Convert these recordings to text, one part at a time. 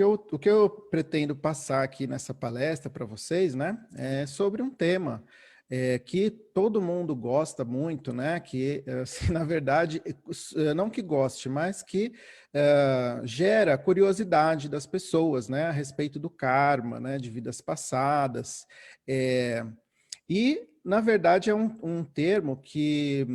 o que eu pretendo passar aqui nessa palestra para vocês, né, é sobre um tema que todo mundo gosta muito, né, que, assim, na verdade, não que goste, mas que gera curiosidade das pessoas, né, a respeito do karma, né, de vidas passadas. Eh, e, na verdade, é um termo que,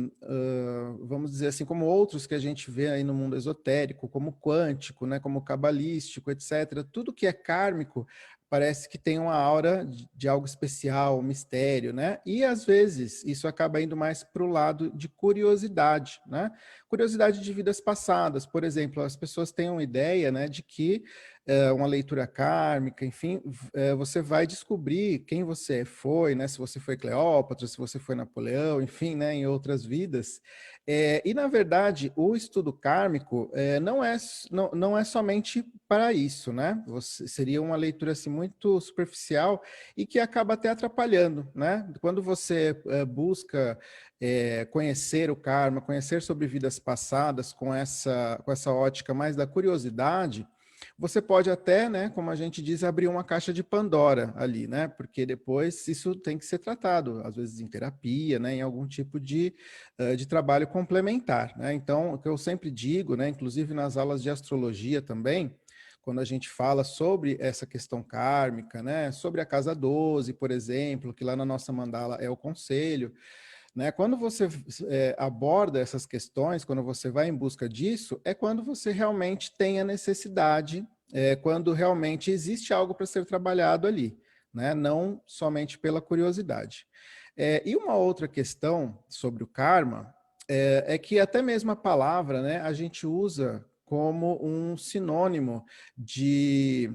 vamos dizer assim, como outros que a gente vê aí no mundo esotérico, como quântico, né, como cabalístico, etc., tudo que é kármico parece que tem uma aura de algo especial, um mistério, né? E, às vezes, isso acaba indo mais para o lado de curiosidade, né? Curiosidade de vidas passadas. Por exemplo, as pessoas têm uma ideia, né, de que uma leitura kármica, enfim, você vai descobrir quem você foi, né? Se você foi Cleópatra, se você foi Napoleão, enfim, né? Em outras vidas. E, na verdade, o estudo kármico não é somente para isso, né? Seria uma leitura assim, muito superficial e que acaba até atrapalhando, né? Quando você busca conhecer o karma, conhecer sobre vidas passadas com essa ótica mais da curiosidade, você pode até, né, como a gente diz, abrir uma caixa de Pandora ali, né? Porque depois isso tem que ser tratado, às vezes em terapia, né, em algum tipo de trabalho complementar, né? Então, o que eu sempre digo, né, inclusive nas aulas de astrologia também, quando a gente fala sobre essa questão kármica, né, sobre a casa 12, por exemplo, que lá na nossa mandala é o conselho, né? Quando você aborda essas questões, quando você vai em busca disso, é quando você realmente tem a necessidade, quando realmente existe algo para ser trabalhado ali, né? Não somente pela curiosidade. E uma outra questão sobre o karma é que até mesmo a palavra, né, a gente usa como um sinônimo de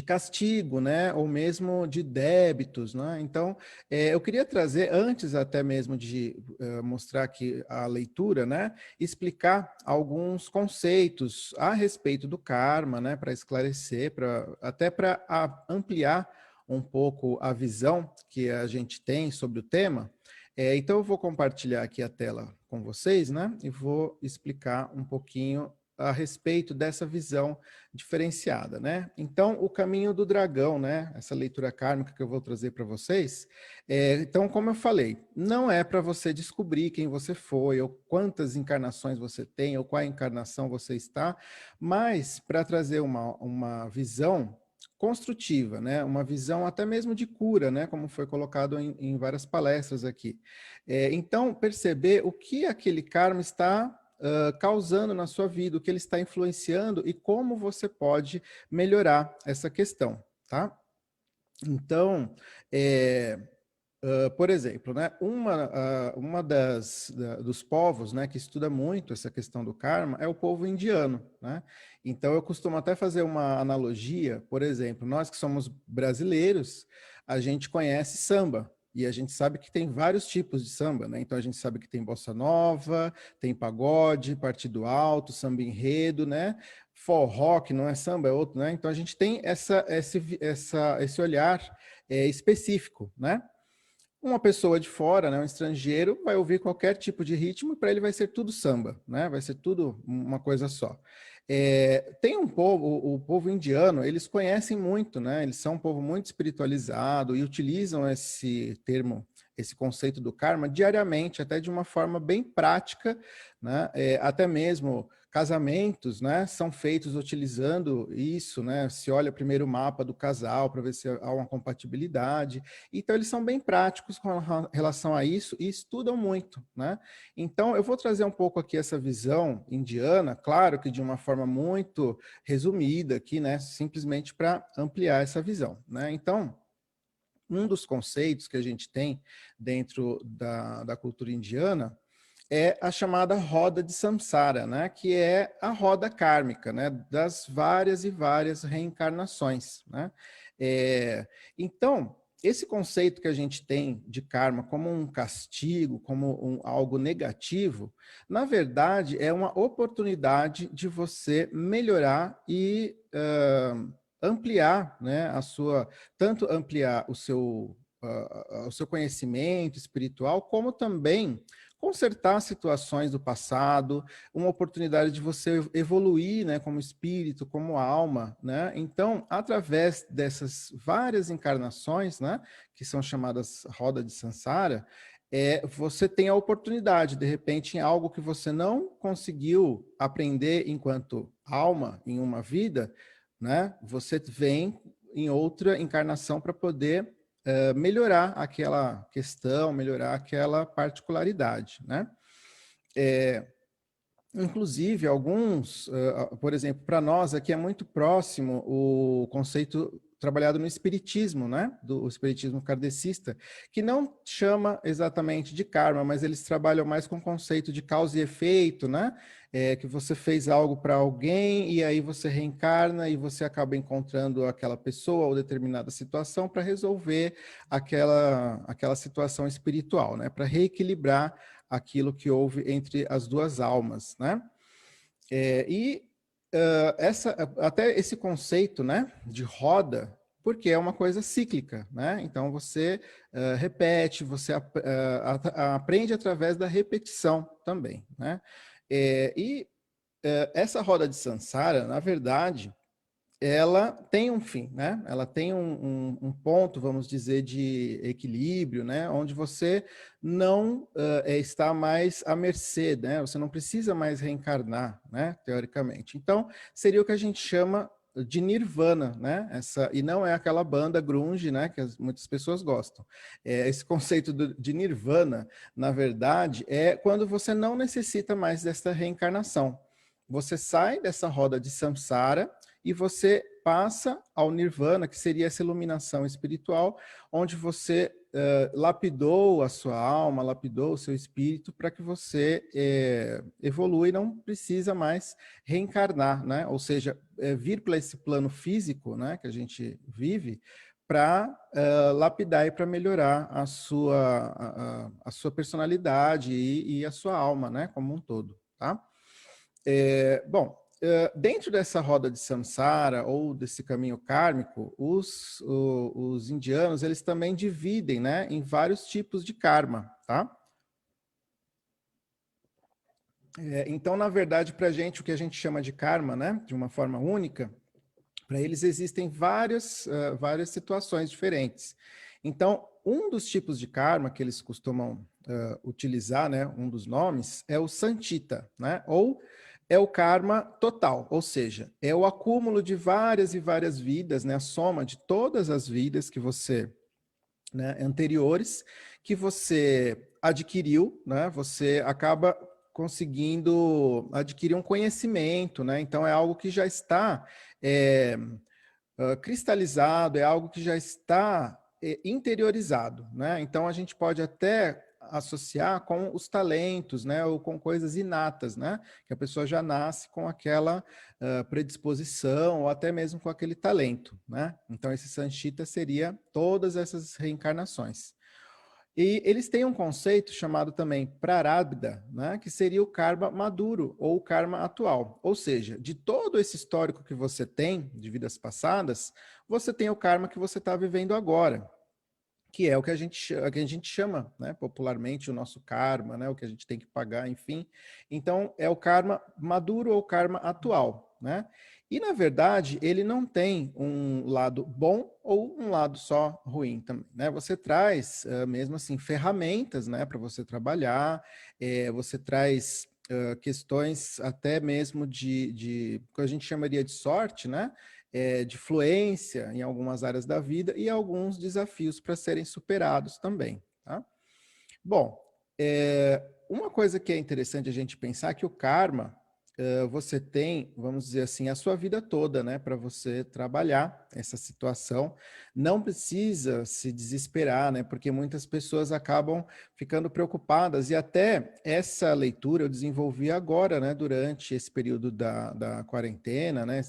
castigo, né, ou mesmo de débitos, né? Então, eu queria trazer, antes até mesmo de mostrar aqui a leitura, né, explicar alguns conceitos a respeito do karma, né, para esclarecer, até para ampliar um pouco a visão que a gente tem sobre o tema. Então, eu vou compartilhar aqui a tela com vocês, né, e vou explicar um pouquinho a respeito dessa visão diferenciada, né? Então, o caminho do dragão, né? Essa leitura kármica que eu vou trazer para vocês. Então, como eu falei, não é para você descobrir quem você foi, ou quantas encarnações você tem, ou qual encarnação você está, mas para trazer uma visão construtiva, né? Uma visão até mesmo de cura, né? Como foi colocado em várias palestras aqui. Então, perceber o que aquele karma está causando na sua vida, o que ele está influenciando e como você pode melhorar essa questão, tá? Então, por exemplo, né, dos povos, né, que estuda muito essa questão do karma é o povo indiano, né? Então, eu costumo até fazer uma analogia, por exemplo, nós que somos brasileiros, a gente conhece samba, e a gente sabe que tem vários tipos de samba, né? Então, a gente sabe que tem bossa nova, tem pagode, partido alto, samba enredo, né? Forró, que não é samba, é outro, né? Então, a gente tem esse olhar específico, né? Uma pessoa de fora, né, um estrangeiro, vai ouvir qualquer tipo de ritmo e para ele vai ser tudo samba, né? Vai ser tudo uma coisa só. Tem um povo, o povo indiano, eles conhecem muito, né? Eles são um povo muito espiritualizado e utilizam esse termo, esse conceito do karma diariamente, até de uma forma bem prática, né? Até mesmo casamentos, né, são feitos utilizando isso, né? Se olha primeiro o mapa do casal para ver se há uma compatibilidade. Então, eles são bem práticos com relação a isso e estudam muito, né? Então, eu vou trazer um pouco aqui essa visão indiana, claro que de uma forma muito resumida aqui, né? Simplesmente para ampliar essa visão, né? Então, um dos conceitos que a gente tem dentro da cultura indiana é a chamada roda de samsara, né? Que é a roda kármica, né? Das várias e várias reencarnações, né? Então, esse conceito que a gente tem de karma como um castigo, como algo negativo, na verdade é uma oportunidade de você melhorar e ampliar, né, tanto ampliar o seu conhecimento espiritual, como também consertar situações do passado, uma oportunidade de você evoluir, né, como espírito, como alma, né? Então, através dessas várias encarnações, né, que são chamadas roda de Sansara, você tem a oportunidade, de repente, em algo que você não conseguiu aprender enquanto alma em uma vida, né? Você vem em outra encarnação para poder melhorar aquela questão, melhorar aquela particularidade, né? Inclusive, alguns, por exemplo, para nós aqui é muito próximo o conceito trabalhado no espiritismo, né? Do espiritismo kardecista, que não chama exatamente de karma, mas eles trabalham mais com o conceito de causa e efeito, né? Que você fez algo para alguém e aí você reencarna e você acaba encontrando aquela pessoa ou determinada situação para resolver aquela situação espiritual, né? Para reequilibrar aquilo que houve entre as duas almas, né? Até esse conceito, né, de roda, porque é uma coisa cíclica, né? Então você repete, você aprende através da repetição também, né? Essa roda de Sansara, na verdade, ela tem um fim, né? Ela tem um ponto, vamos dizer, de equilíbrio, né? Onde você não está mais à mercê, né? Você não precisa mais reencarnar, né? Teoricamente. Então, seria o que a gente chama de nirvana, né? E não é aquela banda grunge, né? Que muitas pessoas gostam. Esse conceito de nirvana, na verdade, é quando você não necessita mais dessa reencarnação. Você sai dessa roda de samsara e você passa ao nirvana, que seria essa iluminação espiritual, onde você lapidou a sua alma, lapidou o seu espírito para que você evolua e não precisa mais reencarnar, né? Ou seja, vir para esse plano físico, né, que a gente vive, para lapidar e para melhorar a sua personalidade e a sua alma, né, como um todo, tá? Bom, dentro dessa roda de samsara ou desse caminho kármico, os indianos eles também dividem, né, em vários tipos de karma, tá? Então, na verdade, para a gente, o que a gente chama de karma, né, de uma forma única, para eles existem várias situações diferentes. Então, um dos tipos de karma que eles costumam utilizar, né, um dos nomes, é o santita, né, ou é o karma total, ou seja, é o acúmulo de várias e várias vidas, né, a soma de todas as vidas que você, né, anteriores, que você adquiriu, né, você acaba conseguindo adquirir um conhecimento, né, então é algo que já está cristalizado, é algo que já está interiorizado, né? Então a gente pode até associar com os talentos, né, ou com coisas inatas, né, que a pessoa já nasce com aquela predisposição ou até mesmo com aquele talento, né? Então esse Sanchita seria todas essas reencarnações. E eles têm um conceito chamado também prarabdha, né, que seria o karma maduro ou o karma atual. Ou seja, de todo esse histórico que você tem de vidas passadas, você tem o karma que você está vivendo agora, que é o que a gente chama, né, popularmente o nosso karma, né, o que a gente tem que pagar, enfim. Então, é o karma maduro ou karma atual, né? E, na verdade, ele não tem um lado bom ou um lado só ruim também, né? Você traz, mesmo assim, ferramentas, né, para você trabalhar, você traz questões até mesmo de que a gente chamaria de sorte, né? De fluência em algumas áreas da vida e alguns desafios para serem superados também. Tá? Bom, uma coisa que é interessante a gente pensar é que o karma, você tem, vamos dizer assim, a sua vida toda, né, para você trabalhar essa situação. Não precisa se desesperar, né, porque muitas pessoas acabam ficando preocupadas. E até essa leitura eu desenvolvi agora, né, durante esse período da quarentena, né,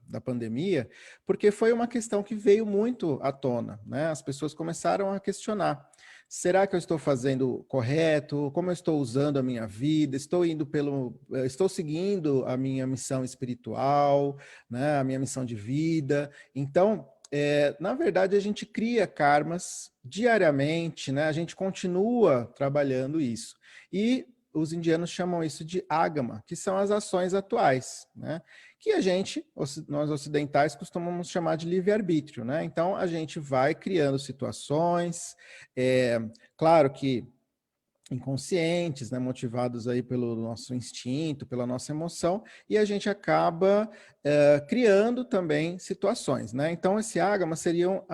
da pandemia, porque foi uma questão que veio muito à tona, né? As pessoas começaram a questionar. Será que eu estou fazendo correto? Como eu estou usando a minha vida? Estou seguindo a minha missão espiritual, né? A minha missão de vida. Então, na verdade, a gente cria karmas diariamente, né? A gente continua trabalhando isso. E os indianos chamam isso de ágama, que são as ações atuais, né? Que a gente, nós ocidentais, costumamos chamar de livre-arbítrio, né? Então, a gente vai criando situações, claro que inconscientes, né, motivados aí pelo nosso instinto, pela nossa emoção, e a gente acaba criando também situações, né? Então, esse ágama seriam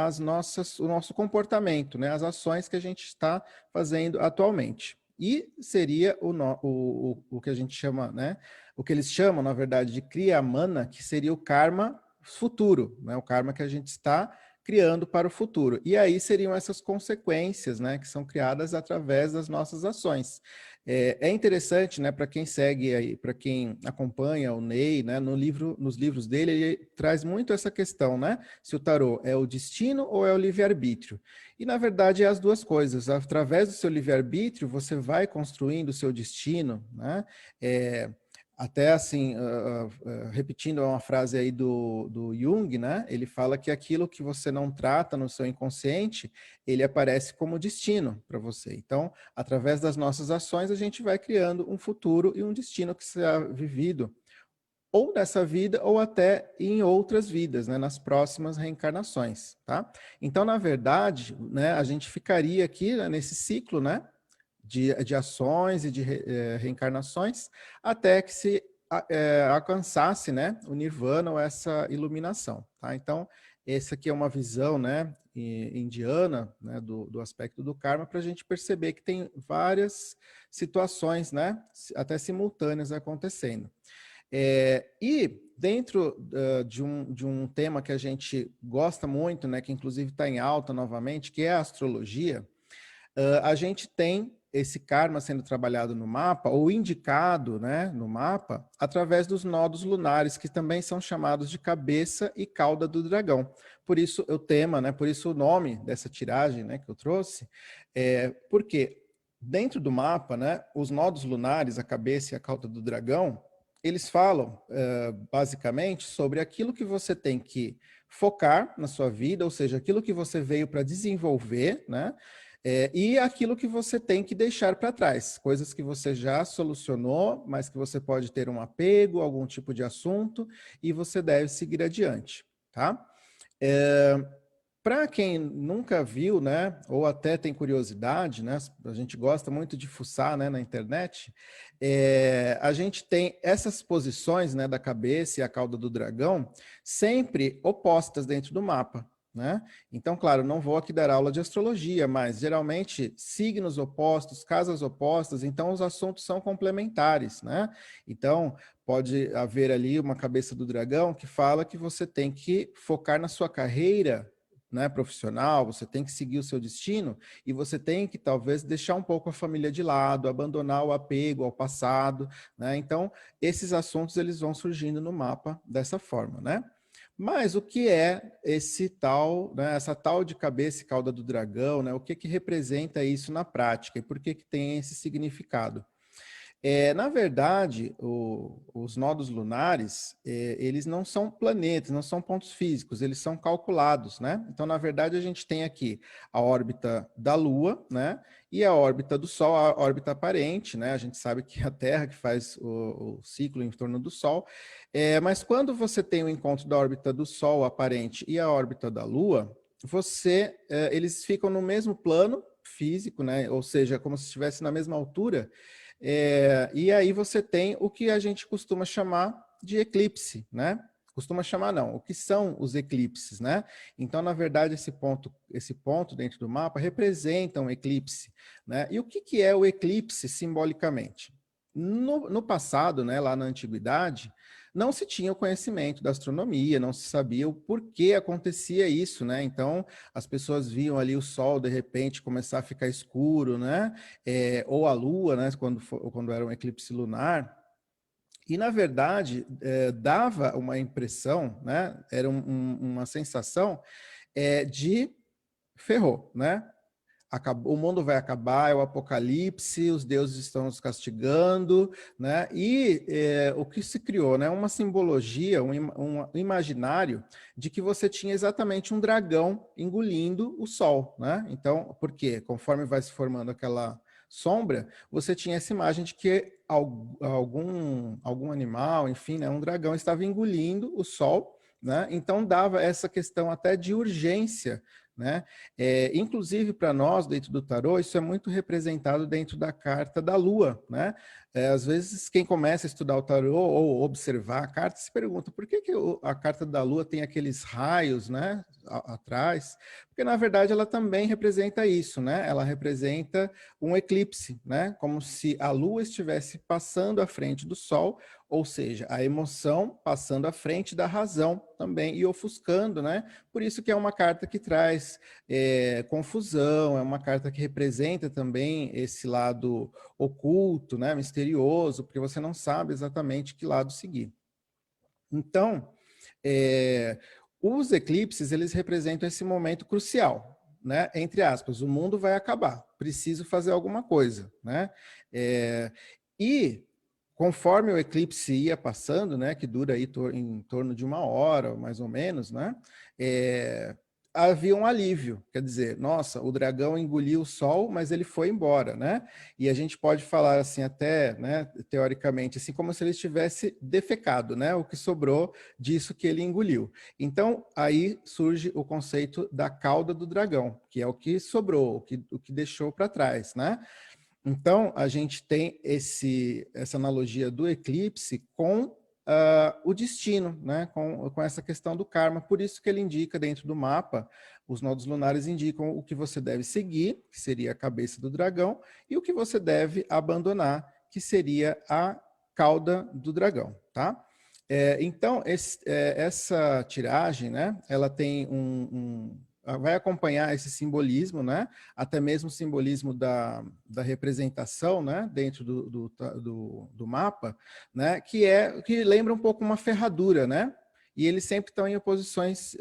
o nosso comportamento, né, as ações que a gente está fazendo atualmente. E seria o que a gente chama, né, o que eles chamam, na verdade, de kriyamana, que seria o karma futuro, né, o karma que a gente está criando para o futuro. E aí seriam essas consequências, né, que são criadas através das nossas ações. É interessante, né, para quem segue aí, para quem acompanha o Ney, né, nos livros dele, ele traz muito essa questão, né, se o tarô é o destino ou é o livre-arbítrio. E, na verdade, é as duas coisas. Através do seu livre-arbítrio, você vai construindo o seu destino, né, até assim, repetindo uma frase aí do Jung, né? Ele fala que aquilo que você não trata no seu inconsciente, ele aparece como destino para você. Então, através das nossas ações, a gente vai criando um futuro e um destino que será vivido ou nessa vida ou até em outras vidas, né? Nas próximas reencarnações, tá? Então, na verdade, né, a gente ficaria aqui, né, nesse ciclo, né? De ações e de reencarnações, até que se alcançasse, né, o nirvana ou essa iluminação. Tá? Então, essa aqui é uma visão, né, indiana, né, do aspecto do karma, para a gente perceber que tem várias situações, né, até simultâneas acontecendo. E dentro de um tema que a gente gosta muito, né, que inclusive está em alta novamente, que é a astrologia, a gente tem esse karma sendo trabalhado no mapa, ou indicado, né, no mapa, através dos nodos lunares, que também são chamados de cabeça e cauda do dragão. Por isso o tema, né, por isso o nome dessa tiragem, né, que eu trouxe, porque dentro do mapa, né, os nodos lunares, a cabeça e a cauda do dragão, eles falam basicamente sobre aquilo que você tem que focar na sua vida, ou seja, aquilo que você veio para desenvolver, né? E aquilo que você tem que deixar para trás, coisas que você já solucionou, mas que você pode ter um apego, algum tipo de assunto, e você deve seguir adiante, tá? Para quem nunca viu, né, ou até tem curiosidade, né, a gente gosta muito de fuçar, né, na internet, a gente tem essas posições, né, da cabeça e a cauda do dragão sempre opostas dentro do mapa, né? Então, claro, não vou aqui dar aula de astrologia, mas geralmente signos opostos, casas opostas, então os assuntos são complementares, né? Então, pode haver ali uma cabeça do dragão que fala que você tem que focar na sua carreira, né, profissional, você tem que seguir o seu destino e você tem que talvez deixar um pouco a família de lado, abandonar o apego ao passado, né? Então, esses assuntos eles vão surgindo no mapa dessa forma, né? Mas o que é esse tal, né, essa tal de cabeça e cauda do dragão, né? O que que representa isso na prática e por que que tem esse significado? Na verdade, os nodos lunares, eles não são planetas, não são pontos físicos, eles são calculados, né? Então, na verdade, a gente tem aqui a órbita da Lua, né? E a órbita do Sol, a órbita aparente, né? A gente sabe que é a Terra que faz o ciclo em torno do Sol. Mas quando você tem o encontro da órbita do Sol aparente e a órbita da Lua, eles ficam no mesmo plano físico, né? Ou seja, como se estivesse na mesma altura. E aí você tem o que a gente costuma chamar de eclipse, né? Costuma chamar não, o que são os eclipses, né? Então, na verdade, esse ponto dentro do mapa representa um eclipse, né? E o que que é o eclipse simbolicamente? No passado, né, lá na antiguidade, não se tinha o conhecimento da astronomia, não se sabia o porquê acontecia isso, né? Então, as pessoas viam ali o sol de repente começar a ficar escuro, né? Ou a lua, né? Quando era um eclipse lunar. E, na verdade, dava uma impressão, né? Era uma sensação de ferrou, né? o mundo vai acabar, é o apocalipse, os deuses estão nos castigando, né? E o que se criou, né? Uma simbologia, um imaginário de que você tinha exatamente um dragão engolindo o sol, né? Então, por quê? Conforme vai se formando aquela sombra, você tinha essa imagem de que algum animal, enfim, né, um dragão estava engolindo o sol, né? Então dava essa questão até de urgência, né? Inclusive para nós dentro do tarô, isso é muito representado dentro da carta da Lua, né? Às vezes quem começa a estudar o tarô ou observar a carta se pergunta por que a carta da Lua tem aqueles raios, né, atrás? Porque na verdade ela também representa isso, né? Ela representa um eclipse, né? Como se a Lua estivesse passando à frente do Sol, ou seja, a emoção passando à frente da razão também e ofuscando, né? Por isso que é uma carta que traz confusão, é uma carta que representa também esse lado oculto, né? Misterioso, porque você não sabe exatamente que lado seguir. Então, os eclipses, eles representam esse momento crucial, né? Entre aspas, o mundo vai acabar, preciso fazer alguma coisa, né? E conforme o eclipse ia passando, né, que dura aí em torno de 1 hora, mais ou menos, né? Havia um alívio, quer dizer, nossa, o dragão engoliu o sol, mas ele foi embora, né? E a gente pode falar assim até, né, teoricamente, assim como se ele tivesse defecado, né? O que sobrou disso que ele engoliu. Então, aí surge o conceito da cauda do dragão, que é o que sobrou, o que deixou para trás, né? Então, a gente tem essa analogia do eclipse com o destino, né? Com essa questão do karma. Por isso que ele indica dentro do mapa, os nodos lunares indicam o que você deve seguir, que seria a cabeça do dragão, e o que você deve abandonar, que seria a cauda do dragão, tá? Então, essa tiragem, né? Ela tem vai acompanhar esse simbolismo, né? Até mesmo o simbolismo da representação, né? Dentro do mapa, né? Que lembra um pouco uma ferradura, né? E eles sempre estão em posições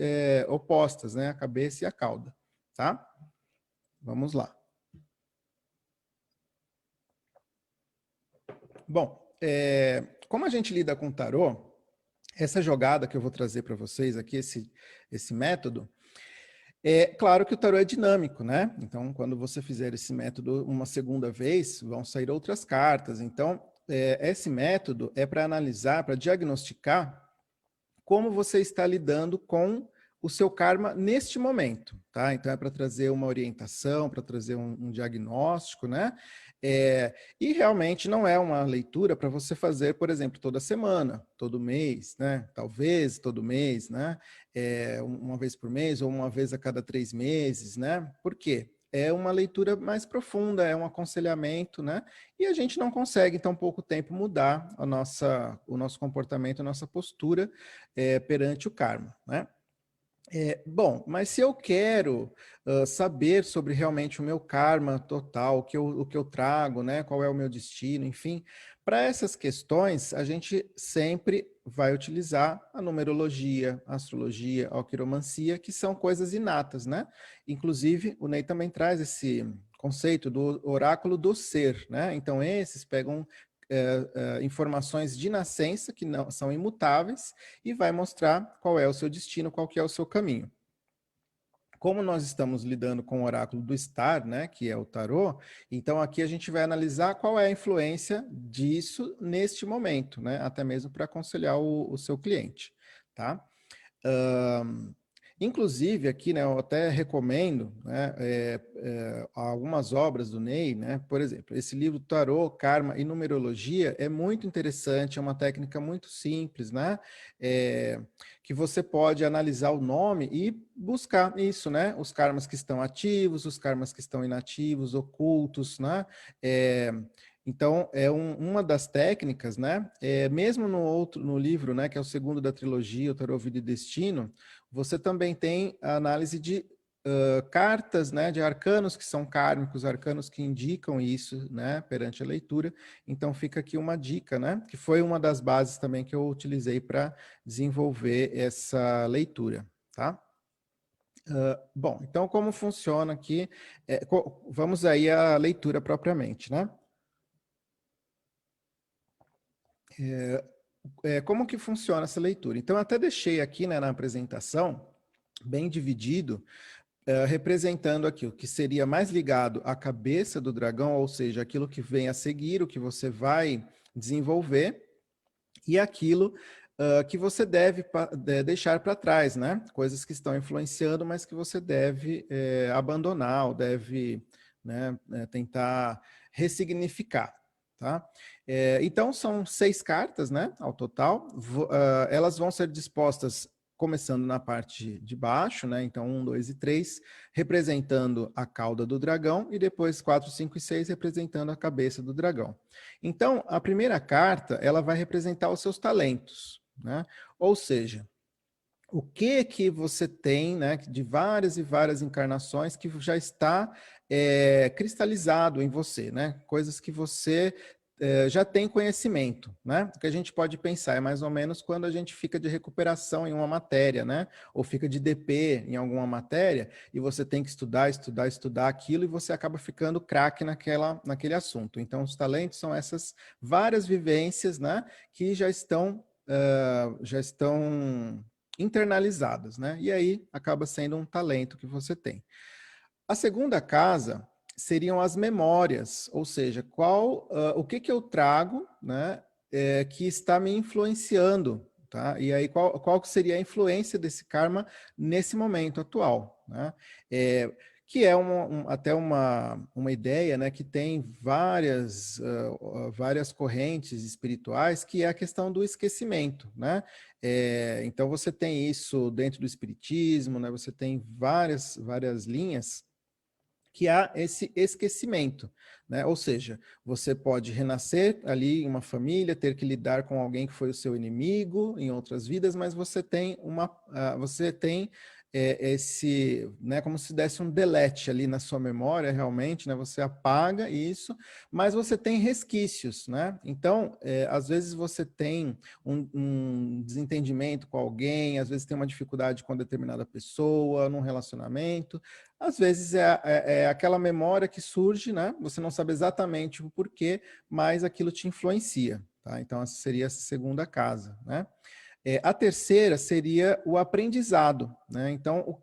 opostas, né? A cabeça e a cauda, tá? Vamos lá. Bom, como a gente lida com tarô, essa jogada que eu vou trazer para vocês aqui, esse método, claro que o tarô é dinâmico, né? Então, quando você fizer esse método uma segunda vez, vão sair outras cartas. Então, esse método é para analisar, para diagnosticar como você está lidando com o seu karma neste momento, tá? Então é para trazer uma orientação, para trazer um diagnóstico, né? E realmente não é uma leitura para você fazer, por exemplo, toda semana, todo mês, né? Talvez todo mês, né? Uma vez por mês ou uma vez a cada 3 meses, né? Por quê? É uma leitura mais profunda, é um aconselhamento, né? E a gente não consegue, em tão pouco tempo, mudar o nosso comportamento, a nossa postura perante o karma, né? Bom, mas se eu quero saber sobre realmente o meu karma total, o que eu trago, né? Qual é o meu destino, enfim, para essas questões, a gente sempre vai utilizar a numerologia, a astrologia, a quiromancia, que são coisas inatas, né? Inclusive, o Ney também traz esse conceito do oráculo do ser, né? Então, esses pegam informações de nascença que não são imutáveis e vai mostrar qual é o seu destino, qual que é o seu caminho. Como nós estamos lidando com o oráculo do Star, né, que é o tarô, então aqui a gente vai analisar qual é a influência disso neste momento, né, até mesmo para aconselhar o seu cliente, tá? Inclusive, aqui, né, eu até recomendo, né, algumas obras do Ney, né, por exemplo, esse livro Tarô, Karma e Numerologia é muito interessante, é uma técnica muito simples, né, que você pode analisar o nome e buscar isso, né, os karmas que estão ativos, os karmas que estão inativos, ocultos, né, então, uma das técnicas, né, mesmo no livro, né, que é o segundo da trilogia, o Tarô, Vida e Destino, você também tem a análise de cartas, né, de arcanos que são kármicos, arcanos que indicam isso, né, perante a leitura. Então fica aqui uma dica, né, que foi uma das bases também que eu utilizei para desenvolver essa leitura, tá? Bom, então como funciona aqui? Vamos aí à leitura propriamente, né? Como que funciona essa leitura? Então, eu até deixei aqui, né, na apresentação, bem dividido, representando aqui o que seria mais ligado à cabeça do dragão, ou seja, aquilo que vem a seguir, o que você vai desenvolver, e aquilo que você deve deixar para trás, né? Coisas que estão influenciando, mas que você deve abandonar, ou deve, né, tentar ressignificar. Tá? Então, são 6 cartas, né, ao total. Elas vão ser dispostas começando na parte de baixo, né? Então, 1, 2 e 3, representando a cauda do dragão, e depois 4, 5 e 6, representando a cabeça do dragão. Então, a primeira carta, ela vai representar os seus talentos, né? Ou seja, o que você tem, né, de várias e várias encarnações que já está cristalizado em você, né? Coisas que você já tem conhecimento, né? O que a gente pode pensar é mais ou menos quando a gente fica de recuperação em uma matéria, né? Ou fica de DP em alguma matéria e você tem que estudar, estudar, estudar aquilo e você acaba ficando craque naquele assunto. Então, os talentos são essas várias vivências, né? Que já estão internalizadas, né? E aí acaba sendo um talento que você tem. A segunda casa seriam as memórias, ou seja, o que eu trago, né, que está me influenciando, tá? E aí qual seria a influência desse karma nesse momento atual, né? Que é até uma ideia, né, que tem várias correntes espirituais, que é a questão do esquecimento, né? Então você tem isso dentro do espiritismo, né? Você tem várias linhas que há esse esquecimento, né? Ou seja, você pode renascer ali em uma família, ter que lidar com alguém que foi o seu inimigo em outras vidas, mas você tem esse, né, como se desse um delete ali na sua memória, realmente, né? Você apaga isso, mas você tem resquícios, né? Então, às vezes você tem um desentendimento com alguém, às vezes tem uma dificuldade com determinada pessoa, num relacionamento. Às vezes é aquela memória que surge, né? Você não sabe exatamente o porquê, mas aquilo te influencia, tá? Então, essa seria a segunda casa, né? A terceira seria o aprendizado, né? Então,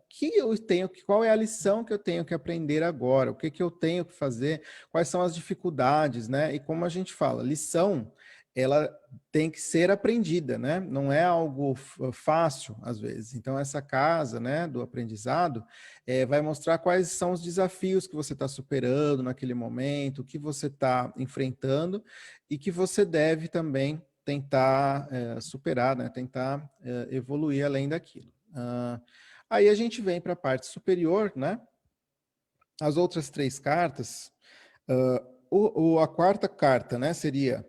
qual é a lição que eu tenho que aprender agora? O que eu tenho que fazer? Quais são as dificuldades, né? E como a gente fala, lição, ela tem que ser aprendida, né? Não é algo fácil, às vezes. Então, essa casa, né, do aprendizado, vai mostrar quais são os desafios que você está superando naquele momento, o que você está enfrentando e que você deve também tentar superar, né? Tentar evoluir além daquilo. Aí a gente vem para a parte superior, né? As outras 3 cartas, a quarta carta, né, seria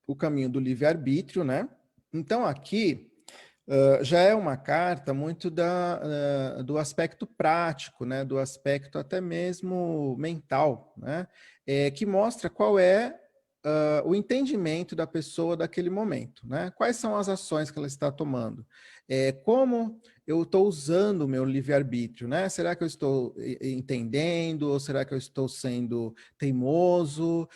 o caminho do livre-arbítrio, né? Então aqui já é uma carta muito do aspecto prático, né? Do aspecto até mesmo mental, né? Que mostra qual é o entendimento da pessoa daquele momento, né? Quais são as ações que ela está tomando? Como eu estou usando o meu livre-arbítrio, né? Será que eu estou entendendo? Ou será que eu estou sendo teimoso?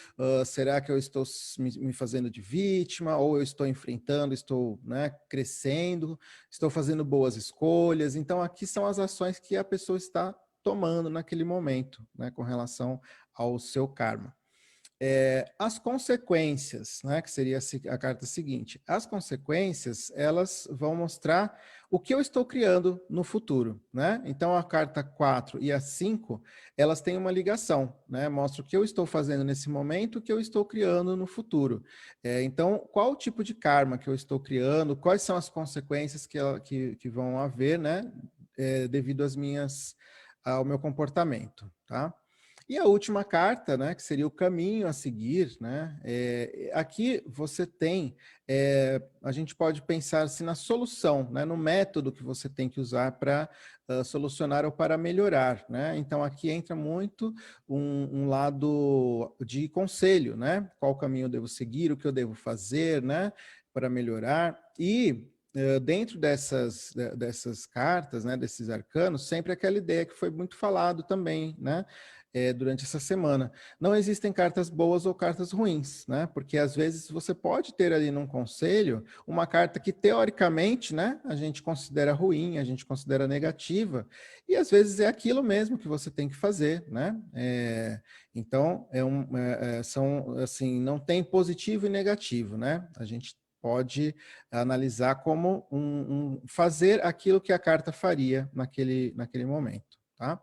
Será que eu estou me fazendo de vítima? Ou eu estou enfrentando, estou, né, crescendo, estou fazendo boas escolhas? Então, aqui são as ações que a pessoa está tomando naquele momento, né, com relação ao seu karma. As consequências, né, que seria a carta seguinte. As consequências, elas vão mostrar o que eu estou criando no futuro, né? Então, a carta 4 e a 5, elas têm uma ligação, né? Mostra o que eu estou fazendo nesse momento, o que eu estou criando no futuro. Então, qual o tipo de karma que eu estou criando, quais são as consequências que vão haver, né? Devido ao meu comportamento, tá? E a última carta, né, que seria o caminho a seguir, né? Aqui você tem, a gente pode pensar assim na solução, né, no método que você tem que usar para solucionar ou para melhorar, né? Então aqui entra muito um lado de conselho, né? Qual caminho eu devo seguir, o que eu devo fazer, né, para melhorar. E dentro dessas cartas, né, desses arcanos, sempre aquela ideia que foi muito falado também, né, durante essa semana. Não existem cartas boas ou cartas ruins, né, porque às vezes você pode ter ali num conselho uma carta que teoricamente, né, a gente considera ruim, a gente considera negativa, e às vezes é aquilo mesmo que você tem que fazer, né. Então, são assim, não tem positivo e negativo, né, a gente pode analisar como fazer aquilo que a carta faria naquele momento, tá?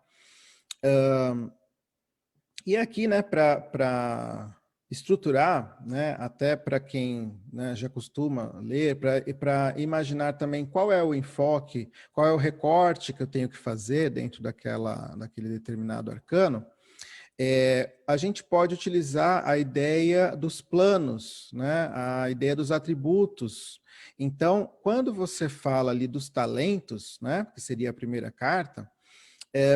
E aqui, né, para estruturar, né, até para quem, né, já costuma ler, para imaginar também qual é o enfoque, qual é o recorte que eu tenho que fazer dentro daquele determinado arcano, a gente pode utilizar a ideia dos planos, né? A ideia dos atributos. Então, quando você fala ali dos talentos, né? Que seria a primeira carta,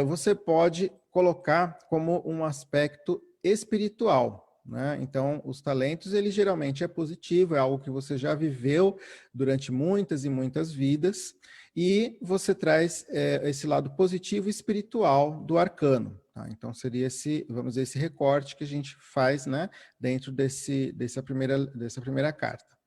você pode colocar como um aspecto espiritual. Né? Então, os talentos, ele geralmente é positivo, é algo que você já viveu durante muitas e muitas vidas, e você traz esse lado positivo e espiritual do arcano. Tá? Então, seria vamos dizer, esse recorte que a gente faz, né, dentro dessa primeira carta.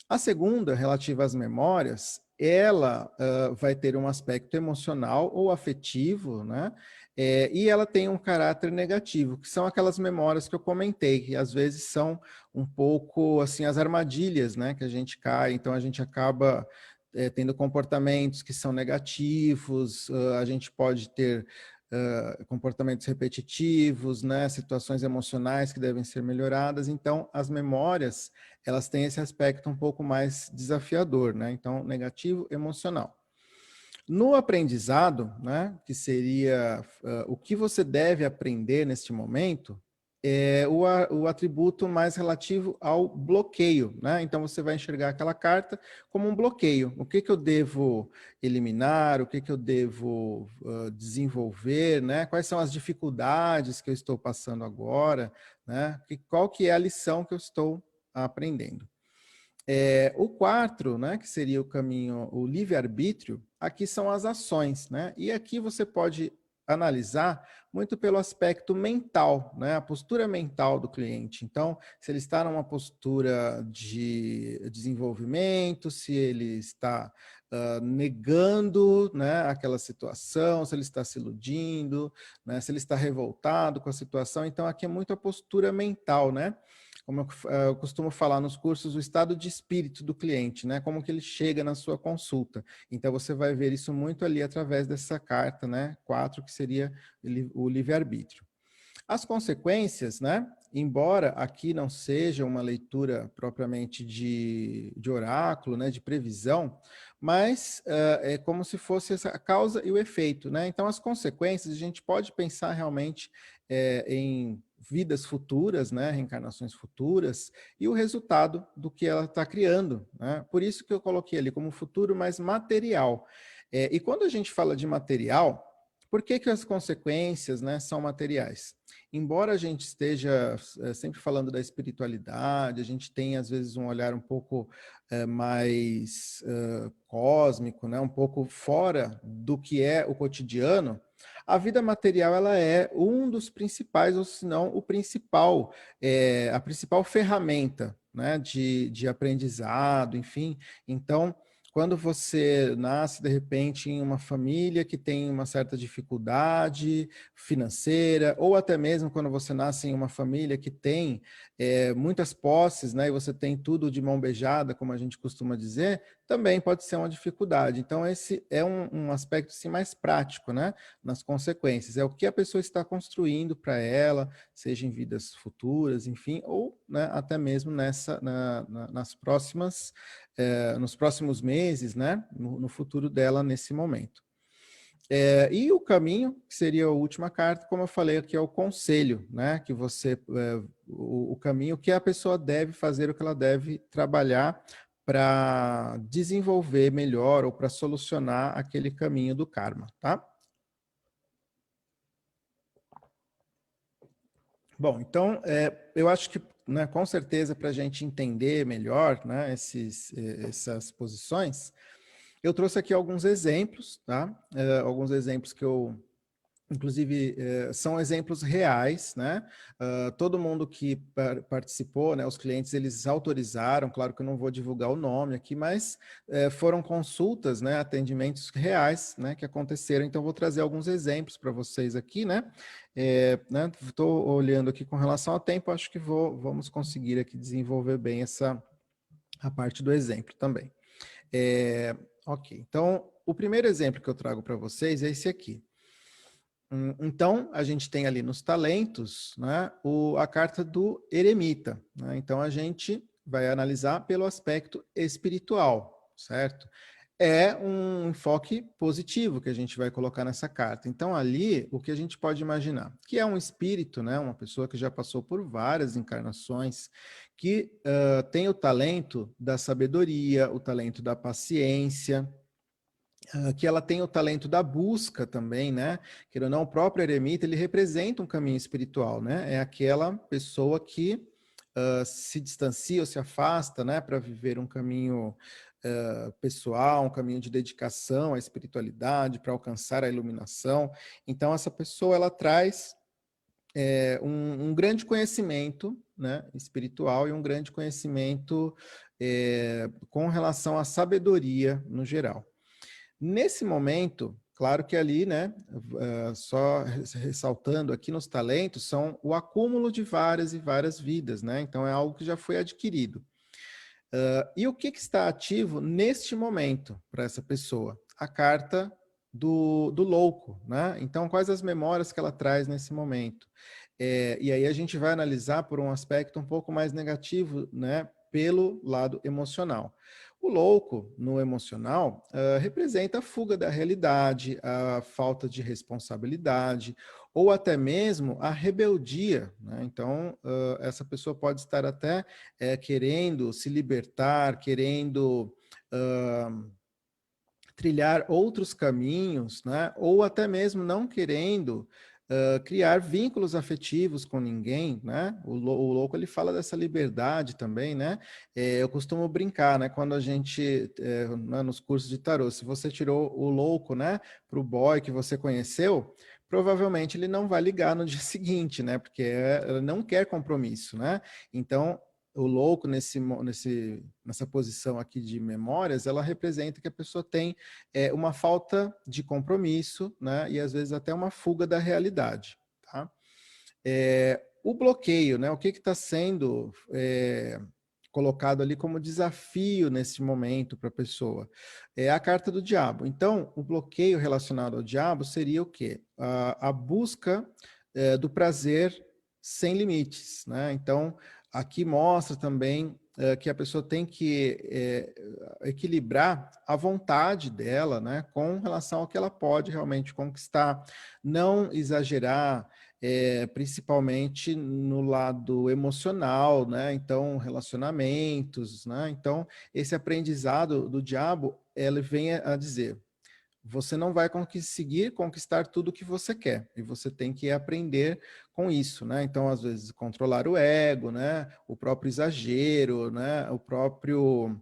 A segunda, relativa às memórias, ela vai ter um aspecto emocional ou afetivo, né? E ela tem um caráter negativo, que são aquelas memórias que eu comentei, que às vezes são um pouco assim as armadilhas, né? Que a gente cai, então a gente acaba tendo comportamentos que são negativos, a gente pode ter comportamentos repetitivos, né? Situações emocionais que devem ser melhoradas. Então, as memórias elas têm esse aspecto um pouco mais desafiador, né? Então, negativo emocional. No aprendizado, né, que seria o que você deve aprender neste momento, é o atributo mais relativo ao bloqueio, né? Então você vai enxergar aquela carta como um bloqueio. O que eu devo eliminar, o que eu devo desenvolver, né? Quais são as dificuldades que eu estou passando agora, né? Qual que é a lição que eu estou aprendendo. O quarto, né, que seria o caminho, o livre-arbítrio, aqui são as ações, né? E aqui você pode analisar muito pelo aspecto mental, né? A postura mental do cliente. Então, se ele está numa postura de desenvolvimento, se ele está negando, né, aquela situação, se ele está se iludindo, né, se ele está revoltado com a situação. Então, aqui é muito a postura mental, né? Como eu costumo falar nos cursos, o estado de espírito do cliente, né? Como que ele chega na sua consulta. Então, você vai ver isso muito ali através dessa carta, né? 4, que seria o livre-arbítrio. As consequências, né? Embora aqui não seja uma leitura propriamente de oráculo, né? De previsão, mas é como se fosse a causa e o efeito, né? Então, as consequências, a gente pode pensar realmente em vidas futuras, né, reencarnações futuras, e o resultado do que ela está criando. Né? Por isso que eu coloquei ali como futuro mais material. E quando a gente fala de material, por que as consequências, né, são materiais? Embora a gente esteja sempre falando da espiritualidade, a gente tem às vezes um olhar um pouco mais cósmico, né, um pouco fora do que é o cotidiano, a vida material ela é um dos principais, ou se não o principal, a principal ferramenta, né, de aprendizado, enfim. Então, quando você nasce, de repente, em uma família que tem uma certa dificuldade financeira, ou até mesmo quando você nasce em uma família que tem muitas posses, né, e você tem tudo de mão beijada, como a gente costuma dizer, também pode ser uma dificuldade. Então, esse é um aspecto assim, mais prático, né, nas consequências. É o que a pessoa está construindo para ela, seja em vidas futuras, enfim, ou né, até mesmo nas próximas nos próximos meses, né, no futuro dela nesse momento. E o caminho, que seria a última carta, como eu falei aqui, é o conselho, né, que você, o caminho que a pessoa deve fazer, o que ela deve trabalhar para desenvolver melhor ou para solucionar aquele caminho do karma, tá? Bom, então, eu acho que né, com certeza para a gente entender melhor, né, essas posições, eu trouxe aqui alguns exemplos, tá? Alguns exemplos que eu inclusive, são exemplos reais, né? Todo mundo que participou, né, os clientes, eles autorizaram, claro que eu não vou divulgar o nome aqui, mas foram consultas, né, atendimentos reais, né, que aconteceram. Então, vou trazer alguns exemplos para vocês aqui, né? Estou olhando aqui com relação ao tempo, acho que vamos conseguir aqui desenvolver bem a parte do exemplo também. Ok, então, o primeiro exemplo que eu trago para vocês é esse aqui. Então, a gente tem ali nos talentos, né, a carta do eremita, né? Então, a gente vai analisar pelo aspecto espiritual, certo? É um enfoque positivo que a gente vai colocar nessa carta. Então, ali, o que a gente pode imaginar? Que é um espírito, né, uma pessoa que já passou por várias encarnações, que tem o talento da sabedoria, o talento da paciência, que ela tem o talento da busca também, né? Queira ou não, o próprio eremita, ele representa um caminho espiritual, né? É aquela pessoa que se distancia ou se afasta, né? Para viver um caminho pessoal, um caminho de dedicação à espiritualidade, para alcançar a iluminação. Então, essa pessoa, ela traz um grande conhecimento, né? Espiritual e um grande conhecimento com relação à sabedoria no geral. Nesse momento, claro que ali, né, só ressaltando aqui nos talentos, são o acúmulo de várias e várias vidas, né? Então é algo que já foi adquirido. E o que está ativo neste momento para essa pessoa? A carta do louco, né? Então, quais as memórias que ela traz nesse momento? E aí a gente vai analisar por um aspecto um pouco mais negativo, né? Pelo lado emocional. O louco, no emocional, representa a fuga da realidade, a falta de responsabilidade, ou até mesmo a rebeldia, né? Então, essa pessoa pode estar até querendo se libertar, querendo trilhar outros caminhos, né? Ou até mesmo não querendo criar vínculos afetivos com ninguém, né? O louco, ele fala dessa liberdade também, né? Eu costumo brincar, né? Quando a gente, nos cursos de tarô, se você tirou o louco, né? Para o boy que você conheceu, provavelmente ele não vai ligar no dia seguinte, né? Porque ela não quer compromisso, né? Então, o louco nessa posição aqui de memórias, ela representa que a pessoa tem uma falta de compromisso, né? E às vezes até uma fuga da realidade, tá? O bloqueio, né? O que está sendo colocado ali como desafio nesse momento para a pessoa? É a carta do diabo. Então, o bloqueio relacionado ao diabo seria o quê? A busca do prazer sem limites, né? Então, aqui mostra também que a pessoa tem que equilibrar a vontade dela, né, com relação ao que ela pode realmente conquistar, não exagerar, principalmente no lado emocional, né? Então, relacionamentos, né? Então, esse aprendizado do diabo, ele vem a dizer: você não vai conseguir conquistar tudo o que você quer, e você tem que aprender com isso, né? Então, às vezes, controlar o ego, né? O próprio exagero, né? O próprio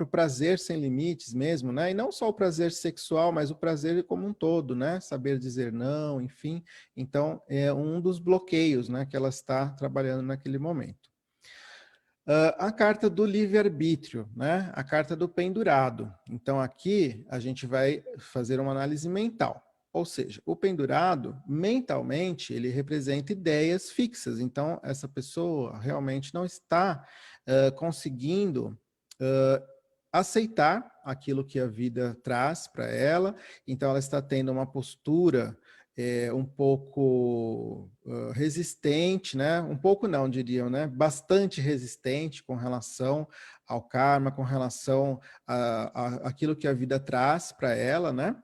prazer sem limites mesmo, né? E não só o prazer sexual, mas o prazer como um todo, né? Saber dizer não, enfim. Então, é um dos bloqueios, né? Que ela está trabalhando naquele momento. A carta do livre-arbítrio, né? A carta do pendurado. Então, aqui a gente vai fazer uma análise mental. Ou seja, o pendurado, mentalmente, ele representa ideias fixas. Então, essa pessoa realmente não está conseguindo aceitar aquilo que a vida traz para ela. Então, ela está tendo uma postura um pouco resistente, né? Um pouco não, diriam, né? Bastante resistente com relação ao karma, com relação àquilo que a vida traz para ela, né?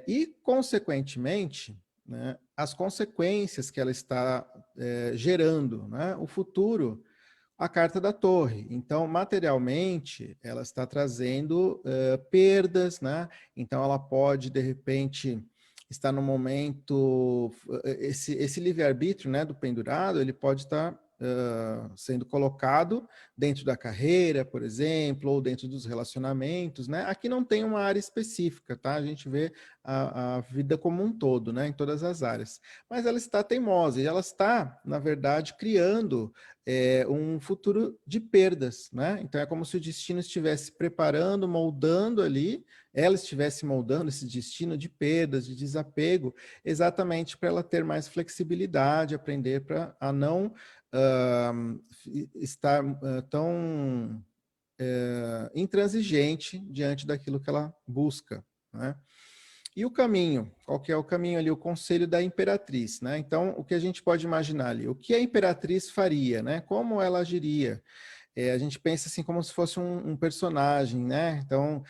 E, consequentemente, né, as consequências que ela está gerando, né? O futuro, a carta da torre. Então, materialmente, ela está trazendo perdas, né? Então, ela pode, de repente, estar no momento... Esse livre-arbítrio, né, do pendurado, ele pode estar sendo colocado dentro da carreira, por exemplo, ou dentro dos relacionamentos, né? Aqui não tem uma área específica, tá? A gente vê a vida como um todo, né? Em todas as áreas. Mas ela está teimosa e ela está, na verdade, criando um futuro de perdas, né? Então é como se o destino estivesse preparando, moldando ali, ela estivesse moldando esse destino de perdas, de desapego, exatamente para ela ter mais flexibilidade, aprender a não estar tão intransigente diante daquilo que ela busca, né? E o caminho, qual que é o caminho ali? O conselho da imperatriz, né? Então, o que a gente pode imaginar ali? O que a imperatriz faria, né? Como ela agiria? A gente pensa assim como se fosse um personagem, né? Então,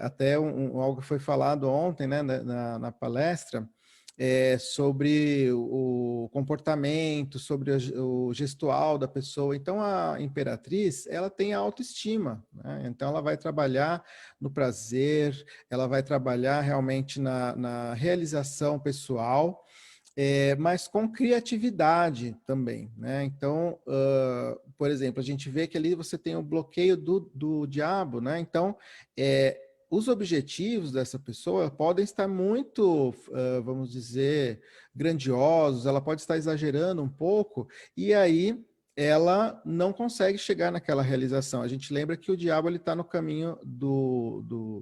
até algo que foi falado ontem, né, na palestra, sobre o comportamento, sobre o gestual da pessoa. Então, a imperatriz, ela tem a autoestima, né? Então, ela vai trabalhar no prazer, ela vai trabalhar realmente na realização pessoal, mas com criatividade também, né? Então, por exemplo, a gente vê que ali você tem o bloqueio do diabo, né? Então, os objetivos dessa pessoa podem estar muito, vamos dizer, grandiosos, ela pode estar exagerando um pouco, e aí ela não consegue chegar naquela realização. A gente lembra que o diabo está no caminho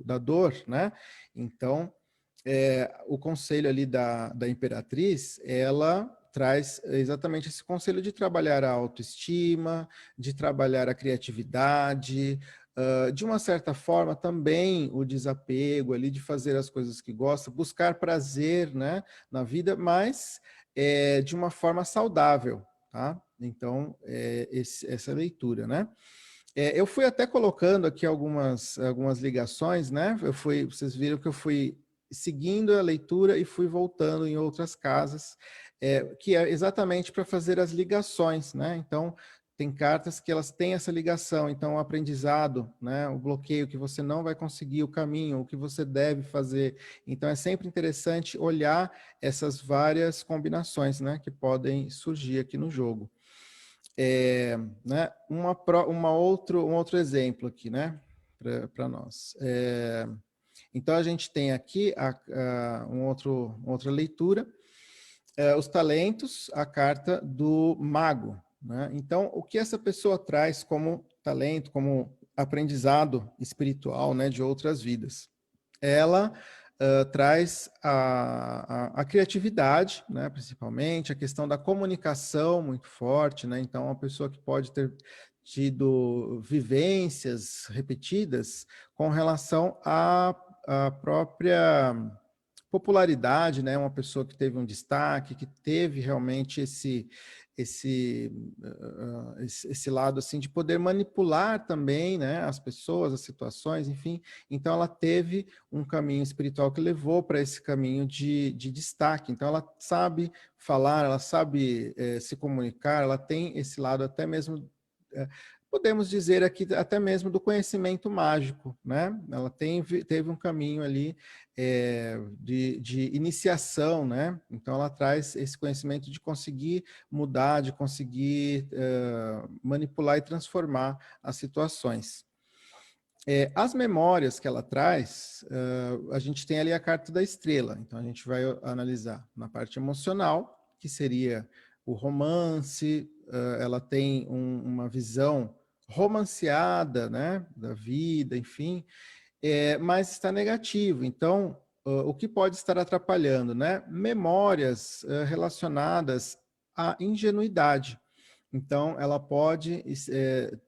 da dor, né? Então, o conselho ali da imperatriz, ela traz exatamente esse conselho de trabalhar a autoestima, de trabalhar a criatividade, de uma certa forma também o desapego ali, de fazer as coisas que gosta, buscar prazer, né, na vida, mas de uma forma saudável, tá? Então, essa leitura, né? Eu fui até colocando aqui algumas ligações, né? Vocês viram que eu fui seguindo a leitura e fui voltando em outras casas, que é exatamente para fazer as ligações, né? Então, tem cartas que elas têm essa ligação, então o aprendizado, né? O bloqueio que você não vai conseguir, o caminho, o que você deve fazer. Então, é sempre interessante olhar essas várias combinações, né? Que podem surgir aqui no jogo. Né, um outro exemplo aqui, né, para nós. Então, a gente tem aqui outra leitura, os talentos, a carta do mago, né? Então, o que essa pessoa traz como talento, como aprendizado espiritual, né, de outras vidas? Ela traz a criatividade, né, principalmente, a questão da comunicação muito forte, né? Então, uma pessoa que pode ter tido vivências repetidas com relação à própria popularidade, né? Uma pessoa que teve um destaque, que teve realmente esse, esse lado assim de poder manipular também, né, as pessoas, as situações, enfim. Então ela teve um caminho espiritual que levou para esse caminho de destaque. Então ela sabe falar, ela sabe se comunicar, ela tem esse lado até mesmo podemos dizer aqui até mesmo do conhecimento mágico, né? Ela teve um caminho ali de iniciação, né? Então ela traz esse conhecimento de conseguir mudar, de conseguir manipular e transformar as situações. As memórias que ela traz, a gente tem ali a carta da estrela, então a gente vai analisar na parte emocional, que seria o romance, ela tem uma visão romanceada, né, da vida, enfim, mas está negativo. Então, o que pode estar atrapalhando, né? Memórias relacionadas à ingenuidade. Então, ela pode,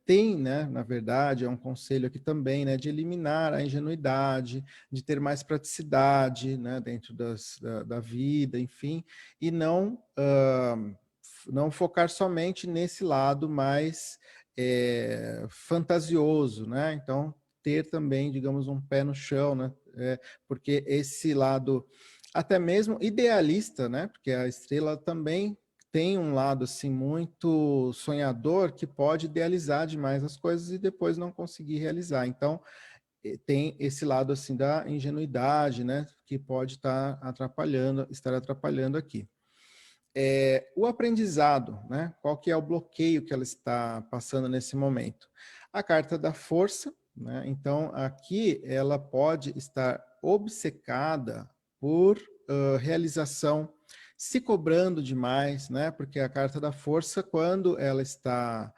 tem, né, na verdade, é um conselho aqui também, né, de eliminar a ingenuidade, de ter mais praticidade, né, dentro da vida, enfim, e não focar somente nesse lado mais fantasioso, né? Então, ter também, digamos, um pé no chão, né? Porque esse lado, até mesmo idealista, né? Porque a estrela também tem um lado assim muito sonhador que pode idealizar demais as coisas e depois não conseguir realizar. Então, tem esse lado assim da ingenuidade, né? Que pode estar atrapalhando aqui. O aprendizado, né? Qual que é o bloqueio que ela está passando nesse momento? A carta da força, né? Então, aqui ela pode estar obcecada por realização, se cobrando demais, né? Porque a carta da força, quando ela está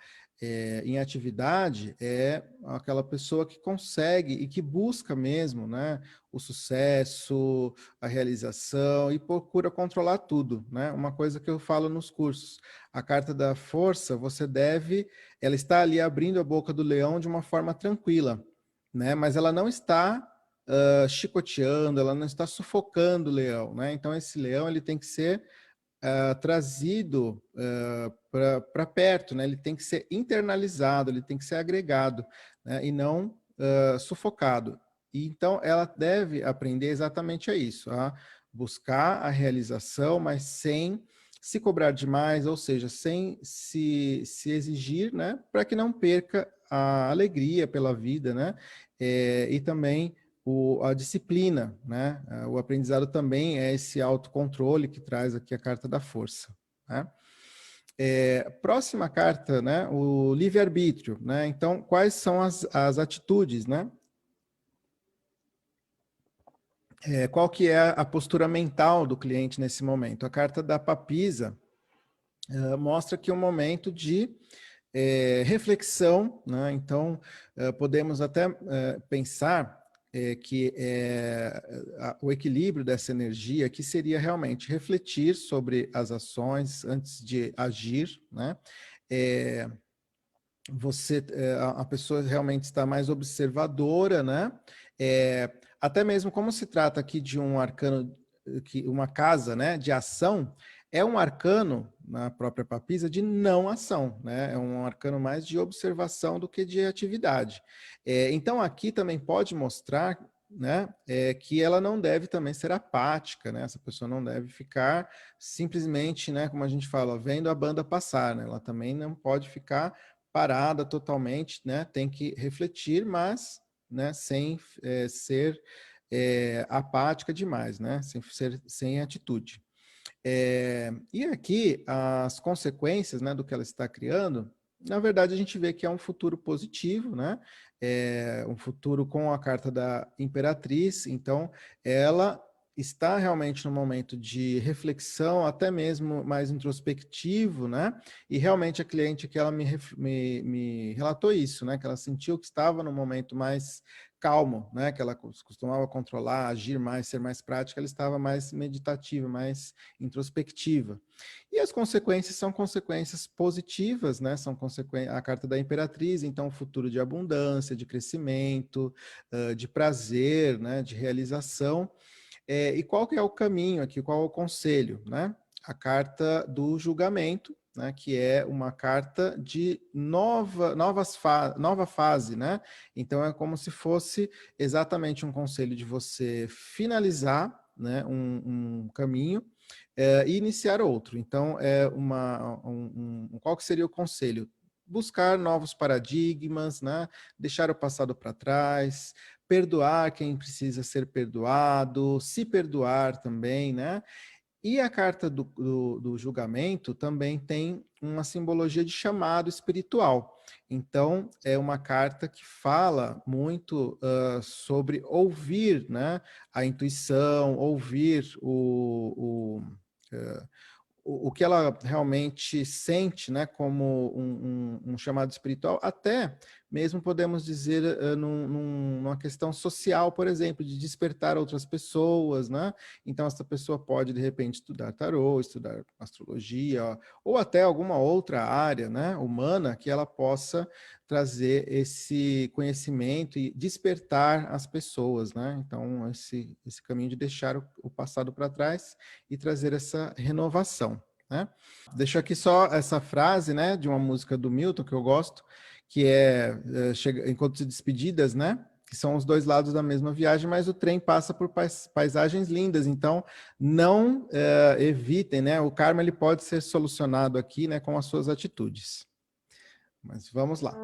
em atividade, é aquela pessoa que consegue e que busca mesmo, né? O sucesso, a realização e procura controlar tudo, né? Uma coisa que eu falo nos cursos, a carta da força, ela está ali abrindo a boca do leão de uma forma tranquila, né? Mas ela não está chicoteando, ela não está sufocando o leão, né? Então esse leão ele tem que ser trazido para perto, né? Ele tem que ser internalizado, ele tem que ser agregado, né? E não sufocado. E, então, ela deve aprender exatamente a isso, a buscar a realização, mas sem se cobrar demais, ou seja, sem se exigir, né? Para que não perca a alegria pela vida, né? E também a disciplina, né? O aprendizado também é esse autocontrole que traz aqui a carta da força, né? Próxima carta, né? O livre-arbítrio, né? Então, quais são as atitudes, né? Qual que é a postura mental do cliente nesse momento? A carta da papisa mostra que é um momento de reflexão, né? Então, podemos até pensar que o equilíbrio dessa energia aqui seria realmente refletir sobre as ações antes de agir, né? A pessoa realmente está mais observadora, né? Até mesmo como se trata aqui de um arcano, uma casa, né, de ação, é um arcano, na própria papisa, de não ação, né? É um arcano mais de observação do que de atividade. Então, aqui também pode mostrar, né, que ela não deve também ser apática, né? Essa pessoa não deve ficar simplesmente, né, como a gente fala, vendo a banda passar, né? Ela também não pode ficar parada totalmente, né? Tem que refletir, mas, né, sem ser apática demais, né? Sem atitude. E aqui, as consequências, né, do que ela está criando, na verdade, a gente vê que é um futuro positivo, né? Um futuro com a carta da Imperatriz, então ela está realmente no momento de reflexão, até mesmo mais introspectivo, né? E realmente a cliente que ela me relatou isso, né? Que ela sentiu que estava no momento mais calmo, né? Que ela costumava controlar, agir mais, ser mais prática, ela estava mais meditativa, mais introspectiva. E as consequências são consequências positivas, né? São a carta da Imperatriz, então futuro de abundância, de crescimento, de prazer, né? De realização. E qual que é o caminho aqui, qual é o conselho, né? A carta do julgamento, né, que é uma carta de nova fase, né? Então é como se fosse exatamente um conselho de você finalizar, né, um caminho e iniciar outro. Então qual que seria o conselho? Buscar novos paradigmas, né? Deixar o passado para trás, perdoar quem precisa ser perdoado, se perdoar também, né? E a carta do julgamento também tem uma simbologia de chamado espiritual. Então, é uma carta que fala muito sobre ouvir, né, a intuição, ouvir uh, o que ela realmente sente, né, como um chamado espiritual, até mesmo podemos dizer numa questão social, por exemplo, de despertar outras pessoas, né? Então essa pessoa pode de repente estudar tarô, estudar astrologia, ou até alguma outra área, né, humana, que ela possa trazer esse conhecimento e despertar as pessoas, né? Então esse caminho de deixar o passado para trás e trazer essa renovação, né? Deixo aqui só essa frase, né, de uma música do Milton que eu gosto, que Encontros e Despedidas, né? Que são os dois lados da mesma viagem, mas o trem passa por paisagens lindas, então não evitem, né? O karma ele pode ser solucionado aqui, né, com as suas atitudes. Mas vamos lá.